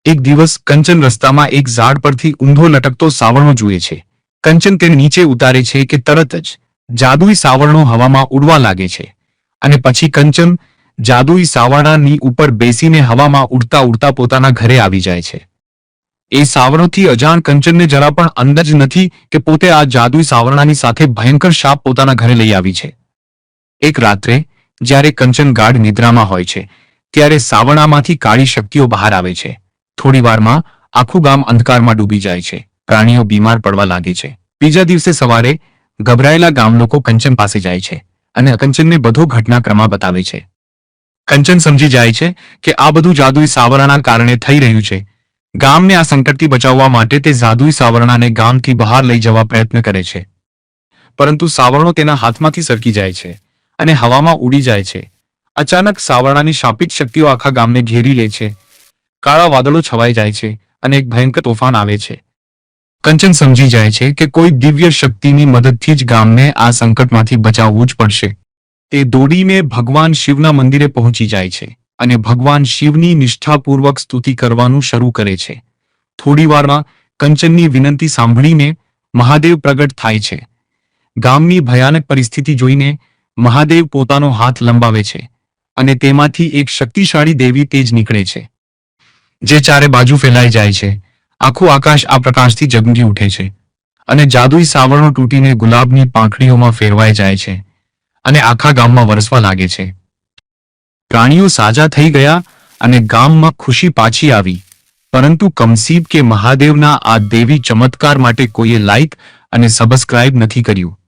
એક દિવસ કંચન રસ્તામાં એક ઝાડ પરથી ઊંધો લટકતો સાવરણો જુએ છે. કંચન તેને નીચે ઉતારે છે કે તરત જ જાદુઈ સાવરણો હવામાં ઉડવા લાગે છે અને પછી કંચન જાદુઈ સાવરણાની ઉપર બેસીને હવામાં ઉડતા ઉડતા પોતાના ઘરે આવી જાય છે. એ સાવરણોથી અજાણ કંચનને જરા પણ અંદાજ નથી કે પોતે આ જાદુઈ સાવરણાની સાથે ભયંકર શાપ પોતાના ઘરે લઈ આવી છે. એક રાત્રે જ્યારે કંચન ગાઢ નિદ્રામાં હોય છે ત્યારે સાવરણામાંથી કાળી શક્તિઓ બહાર આવે છે. થોડી વારમાં આખું ગામ અંધકારમાં ડૂબી જાય છે. પ્રાણીઓ બીમાર પડવા લાગે છે. બીજા દિવસે સવારે ગભરાયેલા ગામ લોકો કંચન પાસે જાય છે અને કંચનને બધો ઘટનાક્રમ બતાવે છે. કંચન સમજી જાય છે કે આ બધું જાદુઈ સાવરણાના કારણે થઈ રહ્યું છે. ગામને આ સંકટથી બચાવવા માટે તે જાદુઈ સાવરણાને ગામથી બહાર લઈ જવા પ્રયત્ન કરે છે. પરંતુ સાવરણો તેના હાથમાંથી સરકી જાય છે અને હવામાં ઉડી જાય છે. અચાનક સાવરણાની શાપિત શક્તિઓ આખા ગામને ઘેરી લે છે. કાળા વાદળો છવાઈ જાય છે અને એક ભયંકર તોફાન આવે છે. કંચન સમજી જાય છે કે કોઈ દિવ્ય શક્તિની મદદથી જ ગામને આ સંકટમાંથી બચાવવું જ પડશે. તે દોડીને ભગવાન શિવના મંદિરે પહોંચી જાય છે અને ભગવાન શિવની નિષ્ઠાપૂર્વક સ્તુતિ કરવાનું શરૂ કરે છે. થોડી વારમાં કંચનની વિનંતી સાંભળીને મહાદેવ પ્રગટ થાય છે. ગામની ભયાનક પરિસ્થિતિ જોઈને મહાદેવ પોતાનો હાથ લંબાવે છે અને તેમાંથી એક શક્તિશાળી દેવી તેજ નીકળે છે જે ચારે બાજુ ફેલાઈ જાય છે. આખું આકાશ આ પ્રકાશથી ઝગમગી ઉઠે છે અને જાદુઈ સાવરણો તૂટીને ગુલાબની પાંખડીઓમાં ફેરવાઈ જાય છે અને આખા ગામમાં વરસવા લાગે છે. પ્રાણીઓ સાજા થઈ ગયા અને ગામમાં ખુશી પાછી આવી. પરંતુ કમનસીબ કે મહાદેવના આ દેવી ચમત્કાર માટે કોઈએ લાઈક અને સબસ્ક્રાઇબ નથી કર્યું.